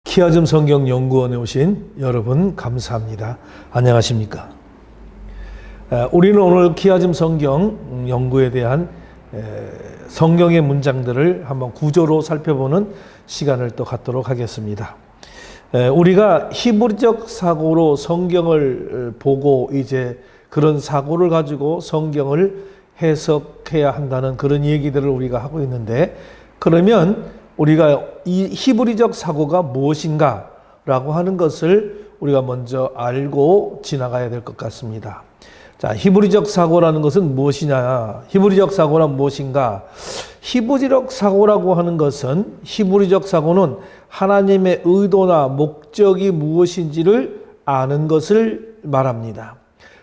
키아즘 성경연구원에 오신 여러분 감사합니다. 안녕하십니까? 우리는 오늘 키아즘 성경 연구에 대한 성경의 문장들을 한번 구조로 살펴보는 시간을 또 갖도록 하겠습니다. 우리가 히브리적 사고로 성경을 보고 이제 그런 사고를 가지고 성경을 해석해야 한다는 그런 얘기들을 우리가 하고 있는데, 그러면 우리가 이 히브리적 사고가 무엇인가 라고 하는 것을 우리가 먼저 알고 지나가야 될 것 같습니다. 자, 히브리적 사고라는 것은 무엇이냐? 히브리적 사고란 무엇인가? 히브리적 사고라고 하는 것은, 히브리적 사고는 하나님의 의도나 목적이 무엇인지를 아는 것을 말합니다.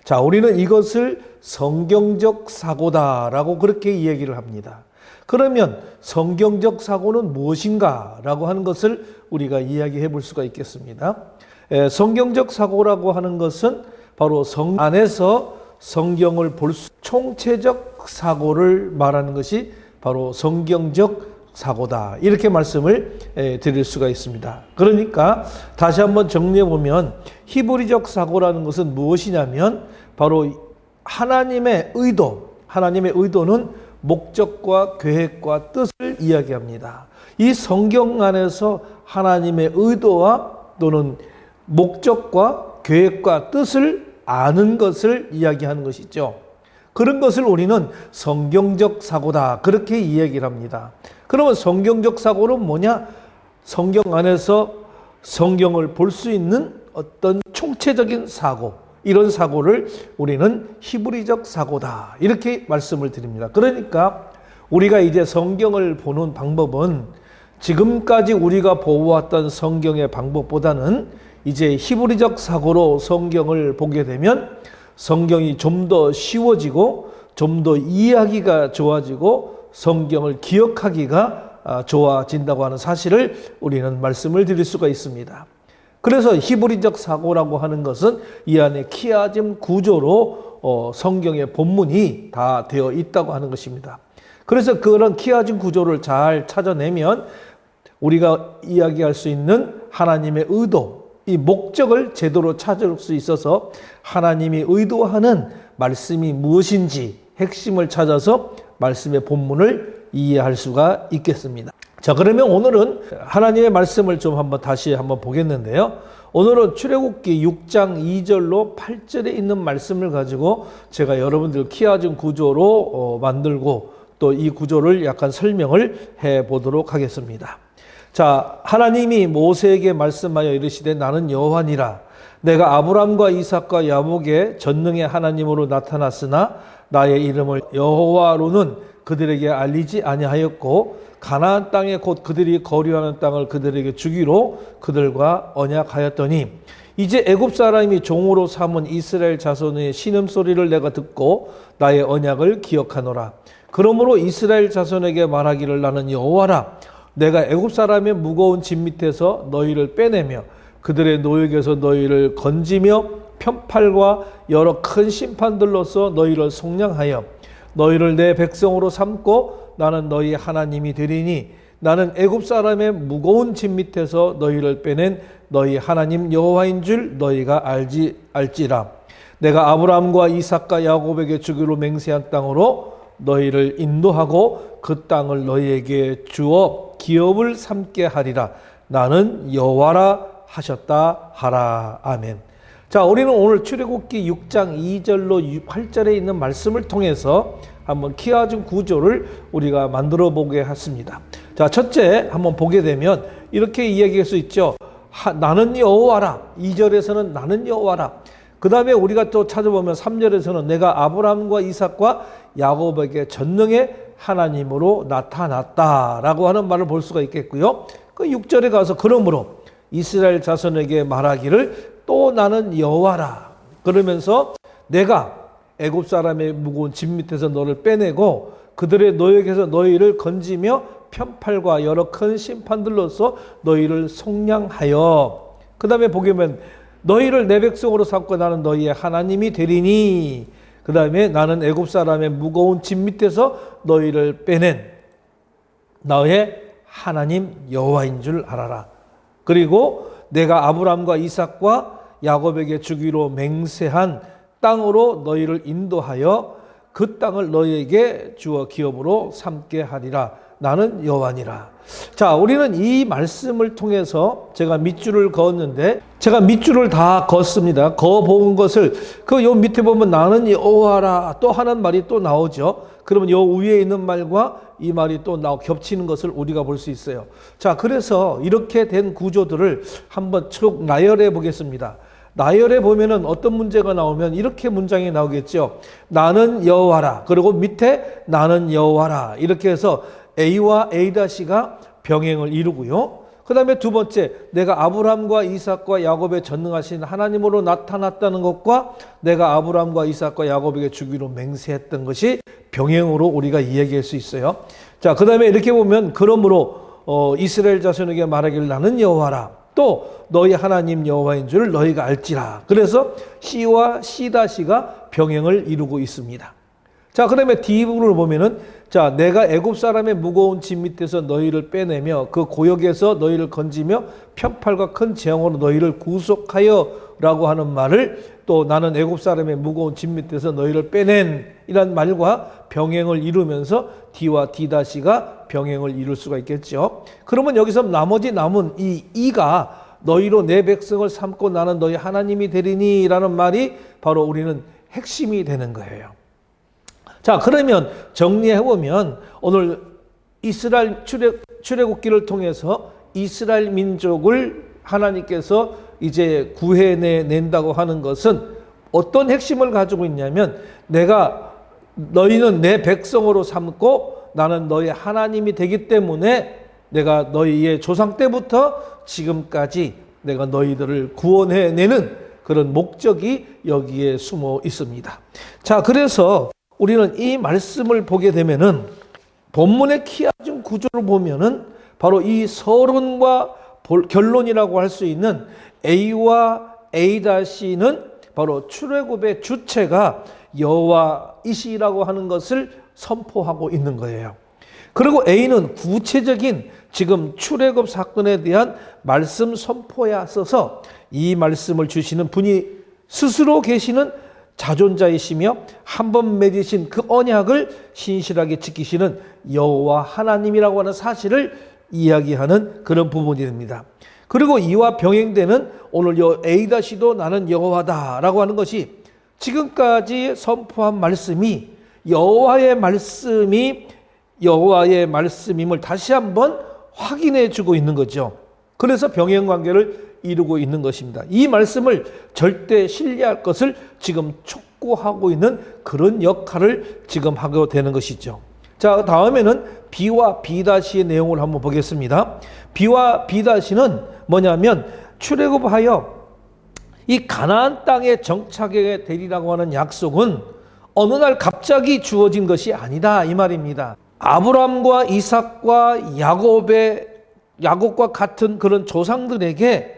자, 우리는 이것을 성경적 사고다라고 그렇게 이야기를 합니다. 그러면 성경적 사고는 무엇인가 라고 하는 것을 우리가 이야기해 볼 수가 있겠습니다. 성경적 사고라고 하는 것은 바로 성 안에서 성경을 볼 수, 총체적 사고를 말하는 것이 바로 성경적 사고다, 이렇게 말씀을 드릴 수가 있습니다. 그러니까 다시 한번 정리해 보면 히브리적 사고라는 것은 무엇이냐면 바로 하나님의 의도, 하나님의 의도는 목적과 계획과 뜻을 이야기합니다. 이 성경 안에서 하나님의 의도와 또는 목적과 계획과 뜻을 아는 것을 이야기하는 것이죠. 그런 것을 우리는 성경적 사고다, 그렇게 이야기를 합니다. 그러면 성경적 사고는 뭐냐? 성경 안에서 성경을 볼 수 있는 어떤 총체적인 사고, 이런 사고를 우리는 히브리적 사고다, 이렇게 말씀을 드립니다. 그러니까 우리가 이제 성경을 보는 방법은 지금까지 우리가 보아왔던 성경의 방법보다는 이제 히브리적 사고로 성경을 보게 되면 성경이 좀 더 쉬워지고 좀 더 이해하기가 좋아지고 성경을 기억하기가 좋아진다고 하는 사실을 우리는 말씀을 드릴 수가 있습니다. 그래서 히브리적 사고라고 하는 것은 이 안에 키아즘 구조로 성경의 본문이 다 되어 있다고 하는 것입니다. 그래서 그런 키아즘 구조를 잘 찾아내면 우리가 이야기할 수 있는 하나님의 의도, 이 목적을 제대로 찾을 수 있어서 하나님이 의도하는 말씀이 무엇인지 핵심을 찾아서 말씀의 본문을 이해할 수가 있겠습니다. 자, 그러면 오늘은 하나님의 말씀을 좀 다시 한번 보겠는데요. 오늘은 출애굽기 6장 2절로 8절에 있는 말씀을 가지고 제가 여러분들 키아즘 구조로 만들고 또 이 구조를 약간 설명을 해 보도록 하겠습니다. 자, 하나님이 모세에게 말씀하여 이르시되 나는 여호와니라. 내가 아브람과 이삭과 야곱의 전능의 하나님으로 나타났으나 나의 이름을 여호와로는 그들에게 알리지 아니하였고 가나안 땅에 곧 그들이 거류하는 땅을 그들에게 주기로 그들과 언약하였더니 이제 애굽 사람이 종으로 삼은 이스라엘 자손의 신음소리를 내가 듣고 나의 언약을 기억하노라. 그러므로 이스라엘 자손에게 말하기를 나는 여호와라. 내가 애굽 사람의 무거운 짐 밑에서 너희를 빼내며 그들의 노역에서 너희를 건지며 편팔과 여러 큰 심판들로서 너희를 속량하여 너희를 내 백성으로 삼고 나는 너희 하나님이 되리니 나는 애굽 사람의 무거운 짐 밑에서 너희를 빼낸 너희 하나님 여호와인 줄 너희가 알지라. 내가 아브라함과 이삭과 야곱에게 주기로 맹세한 땅으로 너희를 인도하고 그 땅을 너희에게 주어 기업을 삼게 하리라. 나는 여호와라 하셨다 하라. 아멘. 자, 우리는 오늘 출애굽기 6장 2절로 8절에 있는 말씀을 통해서 한번 키아즘 구조를 우리가 만들어 보게 했습니다. 자, 첫째 한번 보게 되면 이렇게 이야기할 수 있죠. 나는 여호와라. 2절에서는 나는 여호와라. 그 다음에 우리가 또 찾아보면 3절에서는 내가 아브라함과 이삭과 야곱에게 전능의 하나님으로 나타났다라고 하는 말을 볼 수가 있겠고요. 그 6절에 가서 그러므로 이스라엘 자손에게 말하기를 또 나는 여호와라. 그러면서 내가 애굽 사람의 무거운 짐 밑에서 너를 빼내고 그들의 노역에서 너희를 건지며 편팔과 여러 큰 심판들로서 너희를 속량하여, 그 다음에 보면 너희를 내 백성으로 삼고 나는 너희의 하나님이 되리니, 그 다음에 나는 애굽 사람의 무거운 짐 밑에서 너희를 빼낸 너의 하나님 여호와인 줄 알아라. 그리고 내가 아브라함과 이삭과 야곱에게 주기로 맹세한 땅으로 너희를 인도하여 그 땅을 너희에게 주어 기업으로 삼게 하리라. 나는 여호와니라. 자, 우리는 이 말씀을 통해서 제가 밑줄을 그었는데, 제가 밑줄을 다 그었습니다. 그어본 것을 요 밑에 보면 나는 여호와라 또 하는 말이 또 나오죠. 그러면 요 위에 있는 말과 이 말이 또 겹치는 것을 우리가 볼 수 있어요. 자, 그래서 이렇게 된 구조들을 한번 쭉 나열해 보겠습니다. 나열해 보면은 어떤 문제가 나오면 이렇게 문장이 나오겠죠. 나는 여호와라. 그리고 밑에 나는 여호와라. 이렇게 해서 A와 A-가 병행을 이루고요. 그 다음에 두 번째, 내가 아브라함과 이삭과 야곱에 전능하신 하나님으로 나타났다는 것과 내가 아브라함과 이삭과 야곱에게 주기로 맹세했던 것이 병행으로 우리가 이야기할 수 있어요. 자, 그 다음에 이렇게 보면 그러므로 이스라엘 자손에게 말하기를 나는 여호와라. 또 너희 하나님 여호와인 줄 너희가 알지라. 그래서 C와 C-가 병행을 이루고 있습니다. 자, 그 다음에 D부분을 보면은, 자, 내가 애굽 사람의 무거운 짐 밑에서 너희를 빼내며 그 고역에서 너희를 건지며 편팔과 큰 재앙으로 너희를 구속하여 라고 하는 말을, 또 나는 애굽 사람의 무거운 짐 밑에서 너희를 빼낸 이란 말과 병행을 이루면서 D와 D-가 병행을 이룰 수가 있겠죠. 그러면 여기서 나머지 남은 이 E가 너희로 내 백성을 삼고 나는 너희 하나님이 되리니 라는 말이 바로 우리는 핵심이 되는 거예요. 자, 그러면 정리해보면 오늘 이스라엘 출애굽기를 통해서 이스라엘 민족을 하나님께서 이제 구해낸다고 하는 것은 어떤 핵심을 가지고 있냐면, 너희는 내 백성으로 삼고 나는 너희 하나님이 되기 때문에 내가 너희의 조상 때부터 지금까지 내가 너희들을 구원해내는 그런 목적이 여기에 숨어 있습니다. 자, 그래서 우리는 이 말씀을 보게 되면은 본문의 키아즘 구조를 보면은 바로 이 서론과 결론이라고 할 수 있는 A와 A-는 바로 출애굽의 주체가 여호와이시라고 하는 것을 선포하고 있는 거예요. 그리고 A는 구체적인 지금 출애굽 사건에 대한 말씀 선포에 앞서서 이 말씀을 주시는 분이 스스로 계시는 자존자이시며 한 번 맺으신 그 언약을 신실하게 지키시는 여호와 하나님이라고 하는 사실을 이야기하는 그런 부분이 됩니다. 그리고 이와 병행되는 오늘 A-도 나는 여호와다라고 하는 것이 지금까지 선포한 말씀이 여호와의 말씀임을 다시 한번 확인해 주고 있는 거죠. 그래서 병행 관계를 이루고 있는 것입니다. 이 말씀을 절대 신뢰할 것을 지금 촉구하고 있는 그런 역할을 지금 하게 되는 것이죠. 자, 다음에는 B와 B-의 내용을 한번 보겠습니다. B와 B-는 뭐냐면 출애굽하여 이 가나안 땅에 정착하게 되리라고 하는 약속은 어느 날 갑자기 주어진 것이 아니다 이 말입니다. 아브라함과 이삭과 야곱과 같은 그런 조상들에게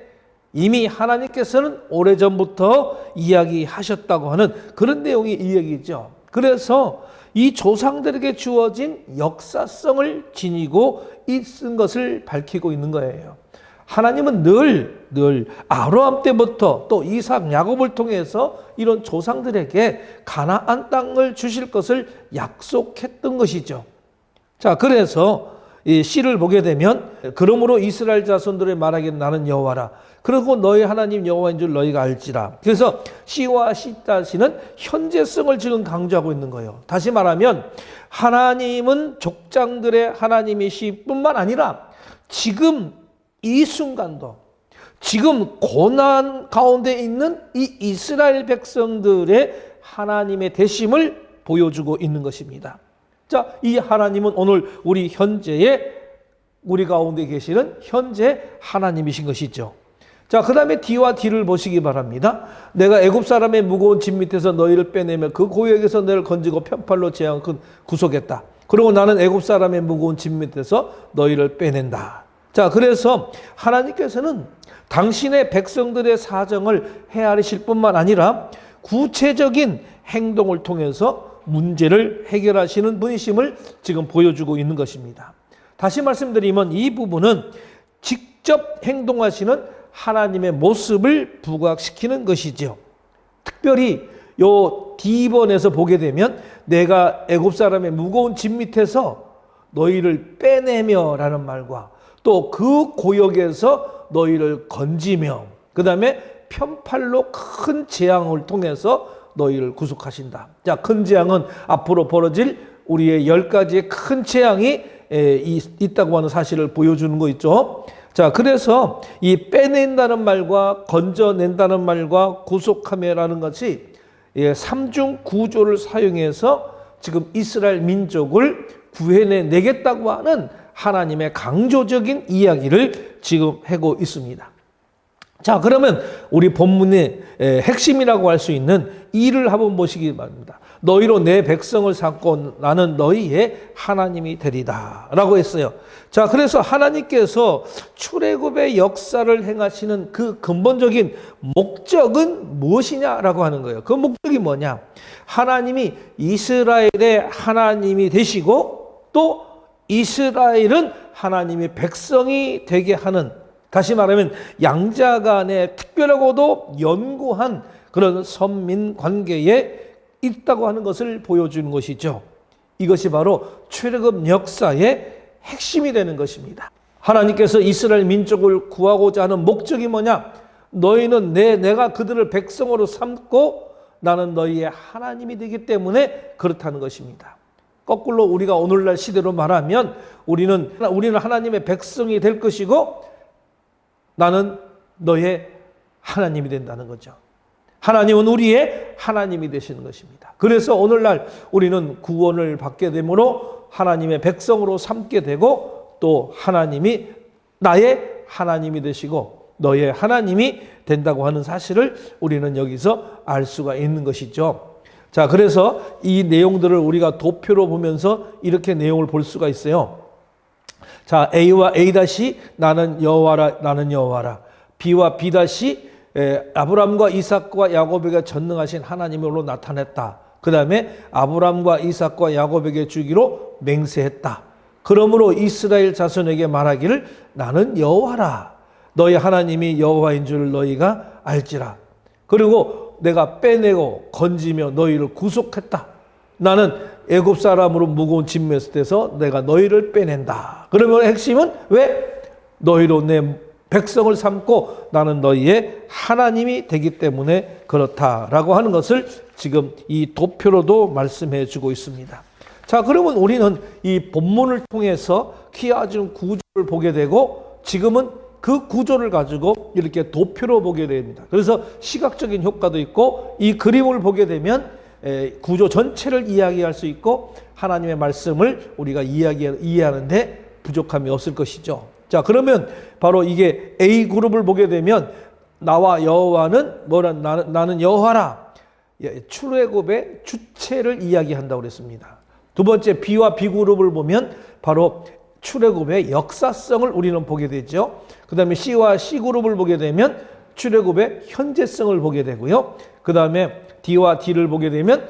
이미 하나님께서는 오래전부터 이야기하셨다고 하는 그런 내용이 이 얘기죠. 그래서 이 조상들에게 주어진 역사성을 지니고 있은 것을 밝히고 있는 거예요. 하나님은 늘 아브라함 때부터 또 이삭, 야곱을 통해서 이런 조상들에게 가나안 땅을 주실 것을 약속했던 것이죠. 자, 그래서 이 C를 보게 되면 그러므로 이스라엘 자손들의 말하기를 나는 여호와라. 그리고 너희 하나님 여호와인 줄 너희가 알지라. 그래서 C와 C-는 현재성을 지금 강조하고 있는 거예요. 다시 말하면 하나님은 족장들의 하나님이실 뿐만 아니라 지금 이 순간도 지금 고난 가운데 있는 이 이스라엘 백성들의 하나님의 되심을 보여주고 있는 것입니다. 자, 이 하나님은 오늘 우리 가운데 계시는 현재 하나님이신 것이죠. 자, 그 다음에 D와 D를 보시기 바랍니다. 내가 애굽 사람의 무거운 짐 밑에서 너희를 빼내며 그 고역에서 너희를 건지고 편팔로 재앙 구속했다. 그리고 나는 애굽 사람의 무거운 짐 밑에서 너희를 빼낸다. 자, 그래서 하나님께서는 당신의 백성들의 사정을 헤아리실 뿐만 아니라 구체적인 행동을 통해서 문제를 해결하시는 분이심을 지금 보여주고 있는 것입니다. 다시 말씀드리면 이 부분은 직접 직접 행동하시는 하나님의 모습을 부각시키는 것이죠. 특별히 요 D번에서 보게 되면 내가 애굽 사람의 무거운 짐 밑에서 너희를 빼내며 라는 말과 또 그 고역에서 너희를 건지며 그 다음에 편팔로 큰 재앙을 통해서 너희를 구속하신다. 자, 큰 재앙은 앞으로 벌어질 우리의 10가지의 큰 재앙이 있다고 하는 사실을 보여주는 거 있죠. 자, 그래서 이 빼낸다는 말과 건져낸다는 말과 구속하며라는 것이 삼중 구조를 사용해서 지금 이스라엘 민족을 구해내겠다고 하는 하나님의 강조적인 이야기를 지금 하고 있습니다. 자, 그러면 우리 본문의 핵심이라고 할 수 있는 이를 한번 보시기 바랍니다. 너희로 내 백성을 삼고 나는 너희의 하나님이 되리다 라고 했어요. 자, 그래서 하나님께서 출애굽의 역사를 행하시는 그 근본적인 목적은 무엇이냐라고 하는 거예요. 그 목적이 뭐냐? 하나님이 이스라엘의 하나님이 되시고 또 이스라엘은 하나님의 백성이 되게 하는, 다시 말하면 양자 간의 특별하고도 연구한 그런 선민 관계에 있다고 하는 것을 보여주는 것이죠. 이것이 바로 출애굽 역사의 핵심이 되는 것입니다. 하나님께서 이스라엘 민족을 구하고자 하는 목적이 뭐냐? 너희는 내가 그들을 백성으로 삼고 나는 너희의 하나님이 되기 때문에 그렇다는 것입니다. 거꾸로 우리가 오늘날 시대로 말하면 우리는 하나님의 백성이 될 것이고 나는 너의 하나님이 된다는 거죠. 하나님은 우리의 하나님이 되시는 것입니다. 그래서 오늘날 우리는 구원을 받게 되므로 하나님의 백성으로 삼게 되고 또 하나님이 나의 하나님이 되시고 너의 하나님이 된다고 하는 사실을 우리는 여기서 알 수가 있는 것이죠. 자, 그래서 이 내용들을 우리가 도표로 보면서 이렇게 내용을 볼 수가 있어요. 자, A와 A 다시 나는 여호와라, 나는 여호와라. B와 B 다시 아브람과 이삭과 야곱에게 전능하신 하나님으로 나타냈다. 그 다음에 아브람과 이삭과 야곱에게 주기로 맹세했다. 그러므로 이스라엘 자손에게 말하기를 나는 여호와라. 너희 하나님이 여호와인 줄 너희가 알지라. 그리고 내가 빼내고 건지며 너희를 구속했다. 나는 애굽 사람으로 무거운 짐 메스에서 내가 너희를 빼낸다. 그러면 핵심은 왜? 너희로 내 백성을 삼고 나는 너희의 하나님이 되기 때문에 그렇다라고 하는 것을 지금 이 도표로도 말씀해 주고 있습니다. 자, 그러면 우리는 이 본문을 통해서 키워준 구조를 보게 되고 지금은 그 구조를 가지고 이렇게 도표로 보게 됩니다. 그래서 시각적인 효과도 있고 이 그림을 보게 되면 구조 전체를 이야기할 수 있고 하나님의 말씀을 우리가 이해하는데 부족함이 없을 것이죠. 자, 그러면 바로 이게 A 그룹을 보게 되면 나와 여호와는 나는 여호와라. 출애굽의 주체를 이야기한다고 그랬습니다. 두 번째 B와 B 그룹을 보면 바로 출애굽의 역사성을 우리는 보게 되죠. 그 다음에 C와 C 그룹을 보게 되면 출애굽의 현재성을 보게 되고요. 그 다음에 D와 D를 보게 되면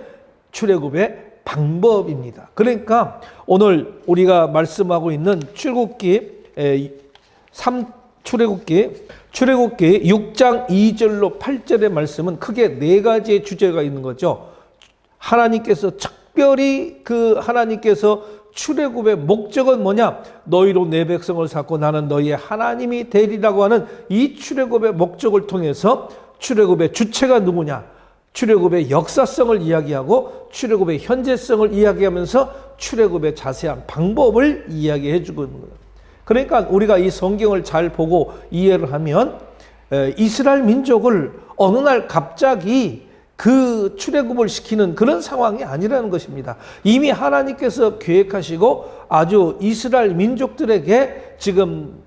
출애굽의 방법입니다. 그러니까 오늘 우리가 말씀하고 있는 출애굽기 6장 2절로 8절의 말씀은 크게 네 가지의 주제가 있는 거죠. 하나님께서 특별히 하나님께서 출애굽의 목적은 뭐냐? 너희로 내 백성을 삼고 나는 너희의 하나님이 되리라고 하는 이 출애굽의 목적을 통해서 출애굽의 주체가 누구냐? 출애굽의 역사성을 이야기하고 출애굽의 현재성을 이야기하면서 출애굽의 자세한 방법을 이야기해 주고 있는 거예요. 그러니까 우리가 이 성경을 잘 보고 이해를 하면 이스라엘 민족을 어느 날 갑자기 그 출애굽을 시키는 그런 상황이 아니라는 것입니다. 이미 하나님께서 계획하시고 아주 이스라엘 민족들에게 지금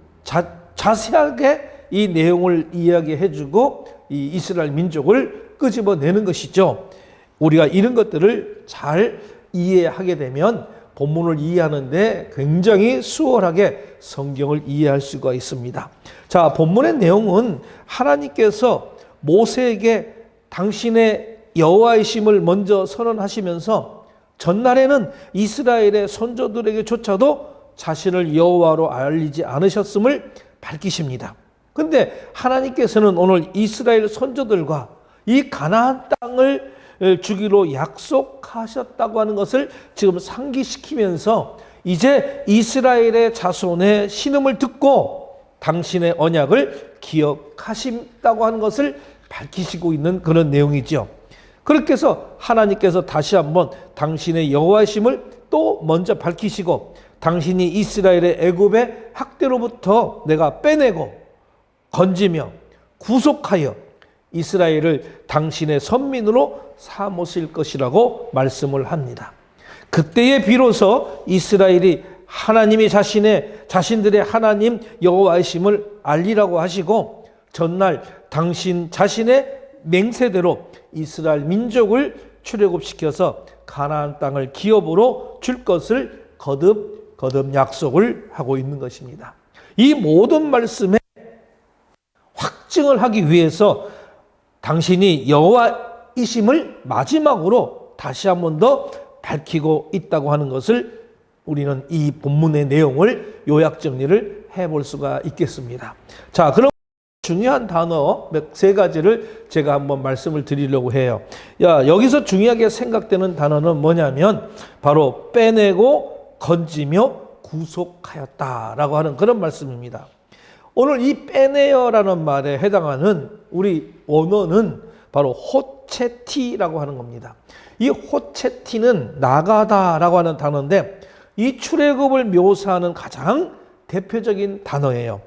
자세하게 이 내용을 이야기해 주고 이 이스라엘 민족을 끄집어내는 것이죠. 우리가 이런 것들을 잘 이해하게 되면 본문을 이해하는데 굉장히 수월하게 성경을 이해할 수가 있습니다. 자, 본문의 내용은 하나님께서 모세에게 당신의 여호와이심을 먼저 선언하시면서 전날에는 이스라엘의 선조들에게조차도 자신을 여호와로 알리지 않으셨음을 밝히십니다. 그런데 하나님께서는 오늘 이스라엘 선조들과 이 가나안 땅을 주기로 약속하셨다고 하는 것을 지금 상기시키면서 이제 이스라엘의 자손의 신음을 듣고 당신의 언약을 기억하신다고 하는 것을 밝히시고 있는 그런 내용이죠. 그렇게 해서 하나님께서 다시 한번 당신의 여호와이심을 또 먼저 밝히시고 당신이 이스라엘의 애굽의 학대로부터 내가 빼내고 건지며 구속하여 이스라엘을 당신의 선민으로 삼으실 것이라고 말씀을 합니다. 그때에 비로소 이스라엘이 하나님이 자신들의 하나님 여호와이심을 알리라고 하시고 전날 당신 자신의 맹세대로 이스라엘 민족을 출애굽시켜서 가나안 땅을 기업으로 줄 것을 거듭 약속을 하고 있는 것입니다. 이 모든 말씀에 확증을 하기 위해서 당신이 여호와이심을 마지막으로 다시 한 번 더 밝히고 있다고 하는 것을 우리는 이 본문의 내용을 요약 정리를 해볼 수가 있겠습니다. 자, 그럼 중요한 단어 세 가지를 제가 한번 말씀을 드리려고 해요. 여기서 중요하게 생각되는 단어는 뭐냐면 바로 빼내고 건지며 구속하였다라고 하는 그런 말씀입니다. 오늘 이 빼내어라는 말에 해당하는 우리 원어는 바로 호체티라고 하는 겁니다. 이 호체티는 나가다라고 하는 단어인데 이 출애굽을 묘사하는 가장 대표적인 단어예요.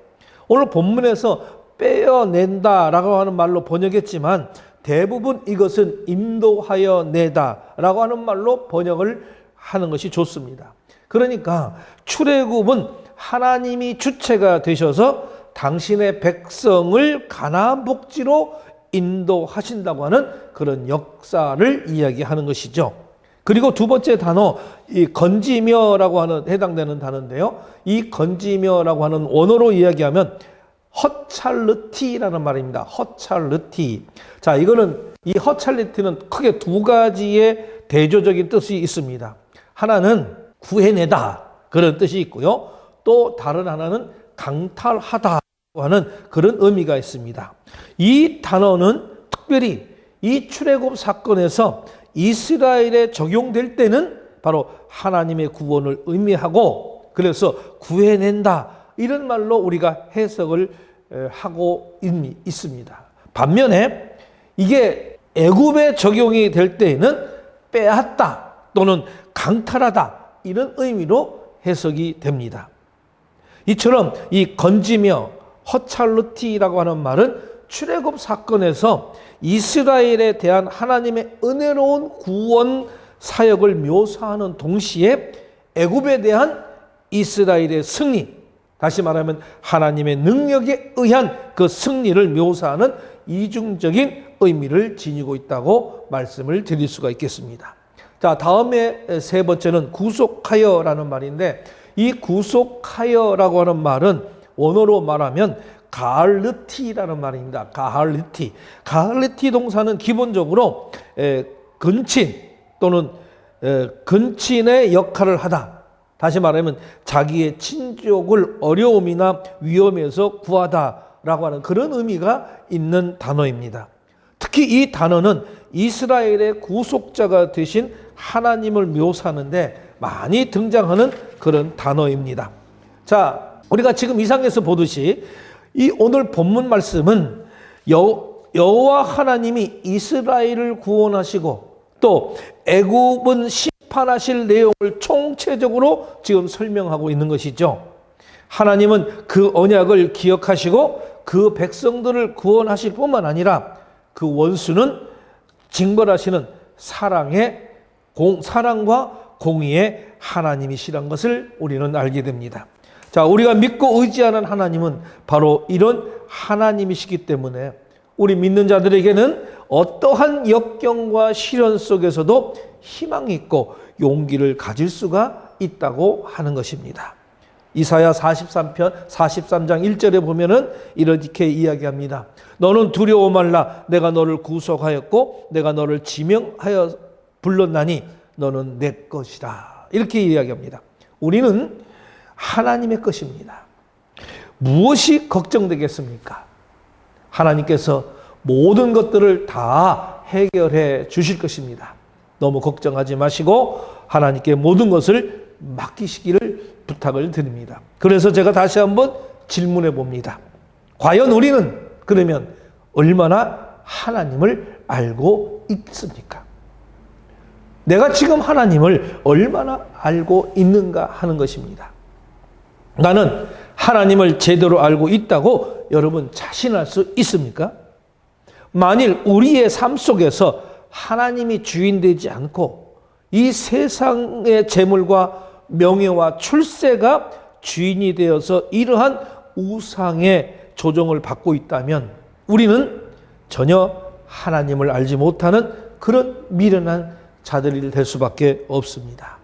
오늘 본문에서 빼어낸다라고 하는 말로 번역했지만 대부분 이것은 인도하여 내다라고 하는 말로 번역을 하는 것이 좋습니다. 그러니까 출애굽은 하나님이 주체가 되셔서 당신의 백성을 가나안 복지로 인도하신다고 하는 그런 역사를 이야기하는 것이죠. 그리고 두 번째 단어, 이 건지며라고 하는 해당되는 단어인데요. 이 건지며라고 하는 원어로 이야기하면 허찰르티라는 말입니다. 허찰르티. 자, 이 허찰르티는 크게 두 가지의 대조적인 뜻이 있습니다. 하나는 구해내다 그런 뜻이 있고요. 또 다른 하나는 강탈하다 하는 그런 의미가 있습니다. 이 단어는 특별히 이 출애굽 사건에서 이스라엘에 적용될 때는 바로 하나님의 구원을 의미하고 그래서 구해낸다 이런 말로 우리가 해석을 하고 있습니다. 반면에 이게 애굽에 적용이 될 때에는 빼앗다 또는 강탈하다 이런 의미로 해석이 됩니다. 이처럼 이 건지며 허찰르티라고 하는 말은 출애굽 사건에서 이스라엘에 대한 하나님의 은혜로운 구원 사역을 묘사하는 동시에 애굽에 대한 이스라엘의 승리, 다시 말하면 하나님의 능력에 의한 그 승리를 묘사하는 이중적인 의미를 지니고 있다고 말씀을 드릴 수가 있겠습니다. 자, 다음에 세 번째는 구속하여라는 말인데 이 구속하여라고 하는 말은 원어로 말하면 가할르티라는 말입니다. 가할르티 동사는 기본적으로 근친 또는 근친의 역할을 하다. 다시 말하면 자기의 친족을 어려움이나 위험에서 구하다라고 하는 그런 의미가 있는 단어입니다. 특히 이 단어는 이스라엘의 구속자가 되신 하나님을 묘사하는데 많이 등장하는 그런 단어입니다. 자, 우리가 지금 이상에서 보듯이 이 오늘 본문 말씀은 여호와 하나님이 이스라엘을 구원하시고 또 애굽은 심판하실 내용을 총체적으로 지금 설명하고 있는 것이죠. 하나님은 그 언약을 기억하시고 그 백성들을 구원하실 뿐만 아니라 그 원수는 징벌하시는 사랑과 공의의 하나님이시란 것을 우리는 알게 됩니다. 자, 우리가 믿고 의지하는 하나님은 바로 이런 하나님이시기 때문에 우리 믿는 자들에게는 어떠한 역경과 시련 속에서도 희망이 있고 용기를 가질 수가 있다고 하는 것입니다. 이사야 43장 1절에 보면은 이렇게 이야기합니다. 너는 두려워 말라. 내가 너를 구속하였고 내가 너를 지명하여 불렀나니 너는 내 것이라. 이렇게 이야기합니다. 우리는 하나님의 것입니다. 무엇이 걱정되겠습니까? 하나님께서 모든 것들을 다 해결해 주실 것입니다. 너무 걱정하지 마시고 하나님께 모든 것을 맡기시기를 부탁을 드립니다. 그래서 제가 다시 한번 질문해 봅니다. 과연 우리는 그러면 얼마나 하나님을 알고 있습니까? 내가 지금 하나님을 얼마나 알고 있는가 하는 것입니다. 나는 하나님을 제대로 알고 있다고 여러분 자신할 수 있습니까? 만일 우리의 삶 속에서 하나님이 주인 되지 않고 이 세상의 재물과 명예와 출세가 주인이 되어서 이러한 우상의 조종을 받고 있다면 우리는 전혀 하나님을 알지 못하는 그런 미련한 자들이 될 수밖에 없습니다.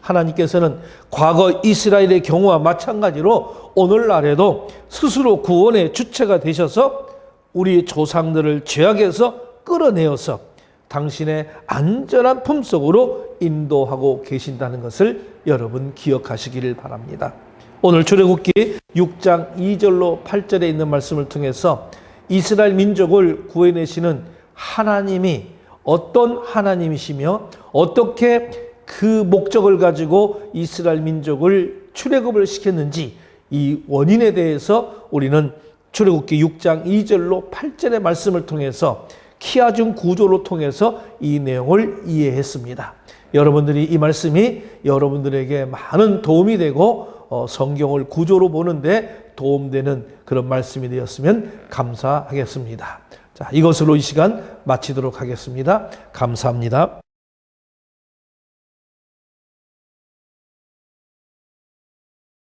하나님께서는 과거 이스라엘의 경우와 마찬가지로 오늘날에도 스스로 구원의 주체가 되셔서 우리 조상들을 죄악에서 끌어내어서 당신의 안전한 품속으로 인도하고 계신다는 것을 여러분 기억하시기를 바랍니다. 오늘 출애굽기 6장 2절로 8절에 있는 말씀을 통해서 이스라엘 민족을 구해내시는 하나님이 어떤 하나님이시며 어떻게 그 목적을 가지고 이스라엘 민족을 출애굽을 시켰는지 이 원인에 대해서 우리는 출애굽기 6장 2절로 8절의 말씀을 통해서 키아준 구조로 통해서 이 내용을 이해했습니다. 여러분들이 이 말씀이 여러분들에게 많은 도움이 되고 성경을 구조로 보는데 도움되는 그런 말씀이 되었으면 감사하겠습니다. 자, 이것으로 이 시간 마치도록 하겠습니다. 감사합니다.